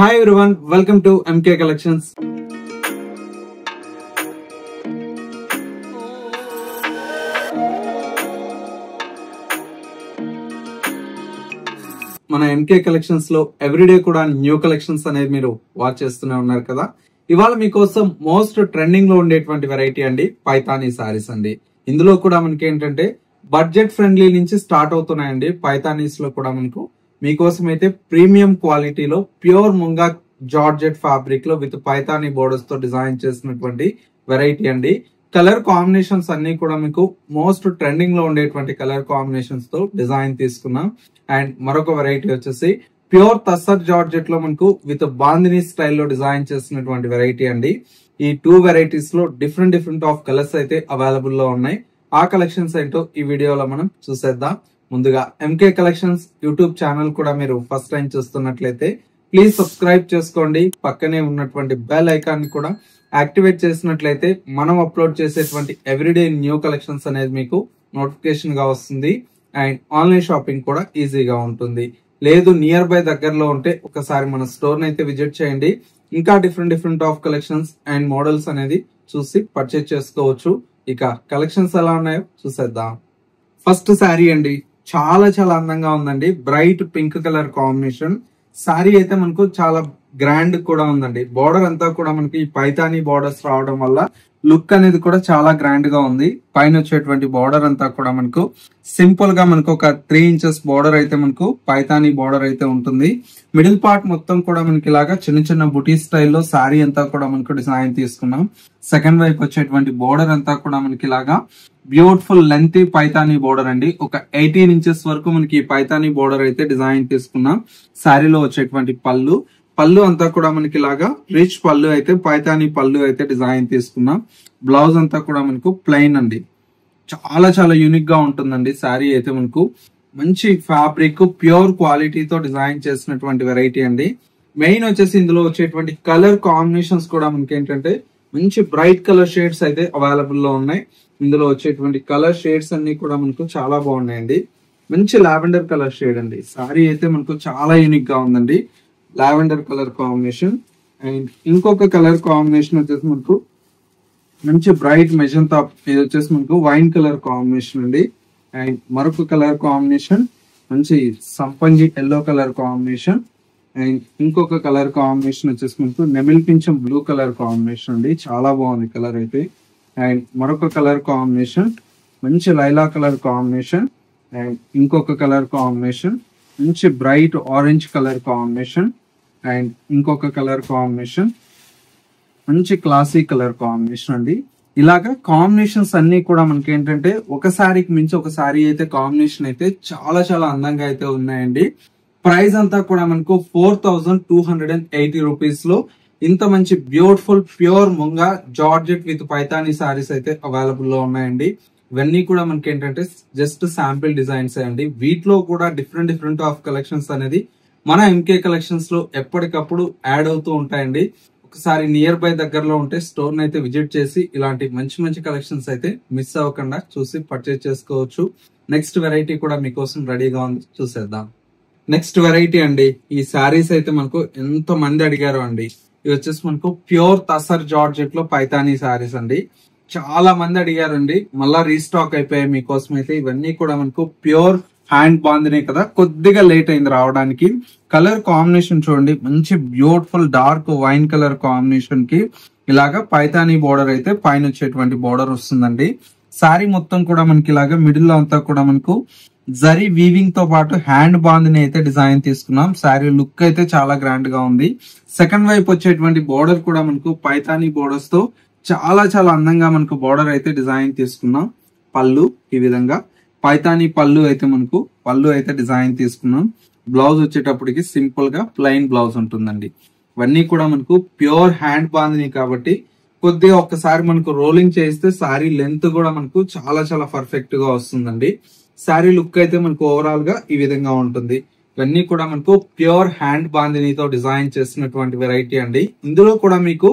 Hi everyone, welcome to MK Collections. మన MK collections లో everyday కూడా న్యూ కలెక్షన్స్ అనేది మీరు వాచ్ చేస్తూనే ఉన్నారు కదా. ఇవాళ మీకోసం మోస్ట్ ట్రెండింగ్ లో ఉండేటువంటి వెరైటీ అండి పైతానీ సారీస్ అండి. ఇందులో కూడా మనకి ఏంటంటే బడ్జెట్ ఫ్రెండ్లీ నుంచి స్టార్ట్ అవుతున్నాయండి. పైతానీస్ లో కూడా మనకు మీకోసం అయితే ప్రీమియం క్వాలిటీలో ప్యూర్ ముంగా జార్జెట్ ఫ్యాబ్రిక్ లో విత్ పైతానీ బోర్డర్స్ తో డిజైన్ చేసినటువంటి వెరైటీ అండి. కలర్ కాంబినేషన్స్ అన్ని కూడా మీకు మోస్ట్ ట్రెండింగ్ లో ఉండేటువంటి కలర్ కాంబినేషన్స్ తో డిజైన్ తీసుకున్నాం. అండ్ మరొక వెరైటీ వచ్చేసి ప్యూర్ తస్సర్ జార్జెట్ లో మనకు విత్ బాందినీ స్టైల్లో డిజైన్ చేసినటువంటి వెరైటీ అండి. ఈ టూ వెరైటీస్ లో డిఫరెంట్ ఆఫ్ కలర్స్ అయితే అవైలబుల్ లో ఉన్నాయి. ఆ కలెక్షన్స్ ఏంటో ఈ వీడియోలో మనం చూసేద్దాం. ముందుగా ఎంకే కలెక్షన్స్ యూట్యూబ్ ఛానల్ కూడా మీరు ఫస్ట్ టైం చూస్తున్నట్లయితే ప్లీజ్ సబ్స్క్రైబ్ చేసుకోండి. పక్కనే ఉన్నటువంటి బెల్ ఐకాన్ కూడా యాక్టివేట్ చేసినట్లయితే మనం అప్లోడ్ చేసేటువంటి ఎవ్రీడే న్యూ కలెక్షన్స్ అనేది మీకు నోటిఫికేషన్ గా వస్తుంది. అండ్ ఆన్లైన్ షాపింగ్ కూడా ఈజీగా ఉంటుంది. లేదు నియర్ బై దగ్గరలో ఉంటే ఒకసారి మన స్టోర్ అయితే విజిట్ చేయండి. ఇంకా different of collections and models అనేది చూసి పర్చేజ్ చేసుకోవచ్చు. ఇక కలెక్షన్స్ ఎలా ఉన్నాయో చూసేద్దాం. ఫస్ట్ శారీ అండి, చాలా అందంగా ఉందండి. Bright pink colour combination sari అయితే మనకు చాలా గ్రాండ్ కూడా ఉందండి. బోర్డర్ అంతా కూడా మనకి పైతానీ బోర్డర్స్ రావడం వల్ల లుక్ అనేది కూడా చాలా గ్రాండ్ గా ఉంది. పైన వచ్చేటువంటి బోర్డర్ అంతా కూడా మనకు సింపుల్ గా మనకు ఒక 3 ఇంచెస్ బోర్డర్ అయితే మనకు పైతానీ బోర్డర్ అయితే ఉంటుంది. మిడిల్ పార్ట్ మొత్తం కూడా మనకి ఇలాగా చిన్న బుటీ స్టైల్లో శారీ అంతా కూడా మనకు డిజైన్ తీసుకున్నాం. సెకండ్ వైపు వచ్చేటువంటి బోర్డర్ అంతా కూడా మనకి ఇలాగా బ్యూటిఫుల్ లెంతీ పైతానీ బోర్డర్ అండి. ఒక 18 ఇంచెస్ వరకు మనకి పైతానీ బోర్డర్ అయితే డిజైన్ తీసుకున్నాం. శారీలో వచ్చేటువంటి పళ్ళు అంతా కూడా మనకి ఇలాగా రిచ్ పళ్ళు అయితే పైతానీ పళ్ళు అయితే డిజైన్ తీసుకున్నాం. బ్లౌజ్ అంతా కూడా మనకు ప్లెయిన్ అండి. చాలా యూనిక్ గా ఉంటుందండి. శారీ అయితే మనకు మంచి ఫ్యాబ్రిక్ ప్యూర్ క్వాలిటీతో డిజైన్ చేసినటువంటి వెరైటీ అండి. మెయిన్ వచ్చేసి ఇందులో వచ్చేటువంటి కలర్ కాంబినేషన్స్ కూడా మనకి ఏంటంటే మంచి బ్రైట్ కలర్ షేడ్స్ అయితే అవైలబుల్ లో ఉన్నాయి. ఇందులో వచ్చేటువంటి కలర్ షేడ్స్ అన్ని కూడా మనకు చాలా బాగున్నాయండి. మంచి లావెండర్ కలర్ షేడ్ అండి. శారీ అయితే మనకు చాలా యూనిక్ గా ఉందండి. లావెండర్ కలర్ కాంబినేషన్ అండ్ ఇంకొక కలర్ కాంబినేషన్ వచ్చేసి మనకు మంచి బ్రైట్ మెజంతా, ఇది వచ్చేసి మనకు వైన్ కలర్ కాంబినేషన్ అండి. అండ్ మరొక కలర్ కాంబినేషన్ మంచి సంపంగి ఎల్లో కలర్ కాంబినేషన్ అండ్ ఇంకొక కలర్ కాంబినేషన్ వచ్చేసి మనకు నెమిల్ పింఛం బ్లూ కలర్ కాంబినేషన్ అండి. చాలా బాగుంది కలర్ అయితే. అండ్ మరొక కలర్ కాంబినేషన్ మంచి లైలా కలర్ కాంబినేషన్ అండ్ ఇంకొక కలర్ కాంబినేషన్ మంచి bright orange colour combination and ఇంకొక కలర్ కాంబినేషన్ మంచి క్లాసీ కలర్ కాంబినేషన్ అండి. ఇలాగా కాంబినేషన్స్ అన్ని కూడా మనకి ఏంటంటే ఒక శారీకి మించి ఒక శారీ అయితే కాంబినేషన్ అయితే చాలా అందంగా అయితే ఉన్నాయండి. ప్రైస్ అంతా కూడా మనకు 4280 రూపీస్ లో ఇంత మంచి beautiful pure munga georgette with Paithani saris అయితే అవైలబుల్ లో ఉన్నాయండి. ఇవన్నీ కూడా మనకి ఏంటంటే జస్ట్ శాంపిల్ డిజైన్స్ అండి. వీటిలో కూడా డిఫరెంట్ ఆఫ్ కలెక్షన్స్ అనేది మన ఎంకే కలెక్షన్స్ లో ఎప్పటికప్పుడు యాడ్ అవుతూ ఉంటాయండి. ఒకసారి నియర్ బై దగ్గరలో ఉంటే స్టోర్ అయితే విజిట్ చేసి ఇలాంటి మంచి కలెక్షన్స్ అయితే మిస్ అవ్వకుండా చూసి పర్చేజ్ చేసుకోవచ్చు. నెక్స్ట్ వెరైటీ కూడా మీకోసం రెడీగా ఉంది, చూసేద్దాం. నెక్స్ట్ వెరైటీ అండి. ఈ శారీస్ అయితే మనకు ఎంతో మంది అడిగారు అండి. ఇవి వచ్చేసి మనకు ప్యూర్ తసర్ జార్జెట్ లో పైతానీ శారీస్ అండి. చాలా మంది అడిగారండి, మళ్ళా రీస్టాక్ అయిపోయాయి మీకోసం అయితే. ఇవన్నీ కూడా మనకు ప్యూర్ హ్యాండ్ బాందినే కదా, కొద్దిగా లేట్ అయింది రావడానికి. కలర్ కాంబినేషన్ చూడండి, మంచి beautiful dark wine colour combination కి ఇలాగా పైతానీ బోర్డర్ అయితే పైన వచ్చేటువంటి బోర్డర్ వస్తుందండి. శారీ మొత్తం కూడా మనకి ఇలాగా మిడిల్ లో అంతా కూడా మనకు జరీ వీవింగ్ తో పాటు హ్యాండ్ బాందిని అయితే డిజైన్ తీసుకున్నాం. శారీ లుక్ అయితే చాలా గ్రాండ్ గా ఉంది. సెకండ్ వైపు వచ్చేటువంటి బోర్డర్ కూడా మనకు పైతానీ బోర్డర్స్ తో చాలా అందంగా మనకు బోర్డర్ అయితే డిజైన్ తీసుకున్నాం. పళ్ళు ఈ విధంగా పైతానీ పళ్ళు అయితే డిజైన్ తీసుకున్నాం. బ్లౌజ్ వచ్చేటప్పటికి సింపుల్ గా ప్లెయిన్ బ్లౌజ్ ఉంటుందండి. ఇవన్నీ కూడా మనకు ప్యూర్ హ్యాండ్ బాందిని కాబట్టి కొద్దిగా ఒక్కసారి మనకు రోలింగ్ చేస్తే శారీ లెంత్ కూడా మనకు చాలా పర్ఫెక్ట్ గా వస్తుందండి. శారీ లుక్ అయితే మనకు ఓవరాల్ గా ఈ విధంగా ఉంటుంది. ఇవన్నీ కూడా మనకు ప్యూర్ హ్యాండ్ బాందినితో డిజైన్ చేసినటువంటి వెరైటీ అండి. ఇందులో కూడా మీకు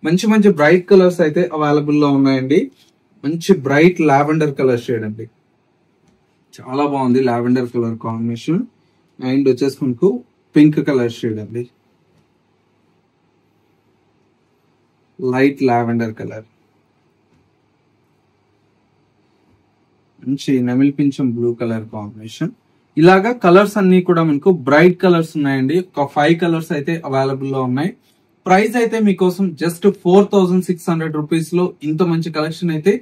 మంచి బ్రైట్ కలర్స్ అయితే అవైలబుల్ లో ఉన్నాయండి. మంచి బ్రైట్ లావెండర్ కలర్ షేడ్ అండి, చాలా బాగుంది లావెండర్ కలర్ కాంబినేషన్. అండ్ వచ్చేసి మనకు పింక్ కలర్ షేడ్ అండి. లైట్ లావెండర్ కలర్, మంచి నెమిలి పింఛం బ్లూ కలర్ కాంబినేషన్. ఇలాగా కలర్స్ అన్ని కూడా మనకు బ్రైట్ కలర్స్ ఉన్నాయండి. ఒక 5 కలర్స్ అయితే అవైలబుల్ లో ఉన్నాయి. ప్రైస్ అయితే మీకోసం జస్ట్ 4600 రూపీస్ లో ఇంత మంచి కలెక్షన్ అయితే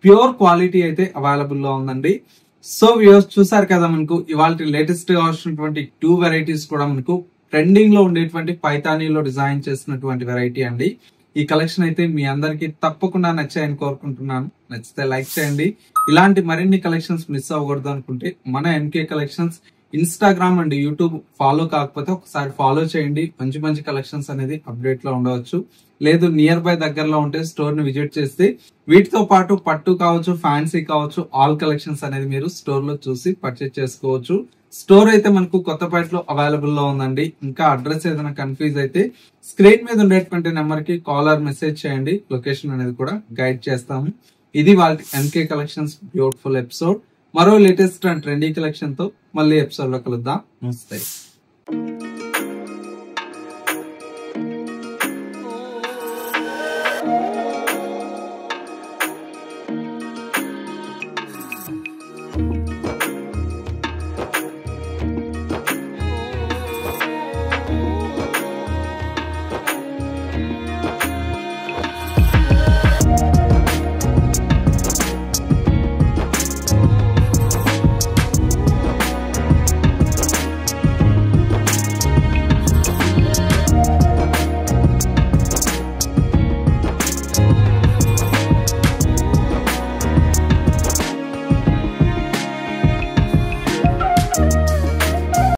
ప్యూర్ క్వాలిటీ అయితే అవైలబుల్ లో ఉందండి. సో వ్యూవర్స్ చూసారు కదా, మనకు ఇవాళ లేటెస్ట్ గా వచ్చినటువంటి 2 వెరైటీస్ కూడా మనకు ట్రెండింగ్ లో ఉండేటువంటి పైతానీలో డిజైన్ చేసినటువంటి వెరైటీ అండి. ఈ కలెక్షన్ అయితే మీ అందరికి తప్పకుండా నచ్చాయని కోరుకుంటున్నాను. నచ్చితే లైక్ చేయండి. ఇలాంటి మరిన్ని కలెక్షన్స్ మిస్ అవ్వకూడదు అనుకుంటే మన MK collections Instagram and YouTube follow కాకపోతే ఒకసారి ఫాలో చేయండి. మంచి మంచి కలెక్షన్స్ అనేది అప్డేట్ లో ఉండవచ్చు. లేదు నియర్ బై దగ్గరలో ఉంటే స్టోర్ ని విజిట్ చేస్తే వీటితో పాటు పట్టు కావచ్చు, ఫ్యాన్సీ కావచ్చు, ఆల్ కలెక్షన్స్ అనేది మీరు స్టోర్ లో చూసి పర్చేజ్ చేసుకోవచ్చు. స్టోర్ అయితే మనకు కొత్తపేటలో అవైలబుల్ లో ఉందండి. ఇంకా అడ్రస్ ఏదైనా కన్ఫ్యూజ్ అయితే స్క్రీన్ మీద ఉండేటువంటి నెంబర్ కి కాల్ ఆర్ మెసేజ్ చేయండి. లొకేషన్ అనేది కూడా గైడ్ చేస్తాము. ఇది వాళ్ళ ఎంకే కలెక్షన్స్ బ్యూటిఫుల్ ఎపిసోడ్. మరో లేటెస్ట్ అండ్ ట్రెండీ కలెక్షన్ తో మళ్ళీ ఎపిసోడ్ లో కలుద్దాం. నమస్తే.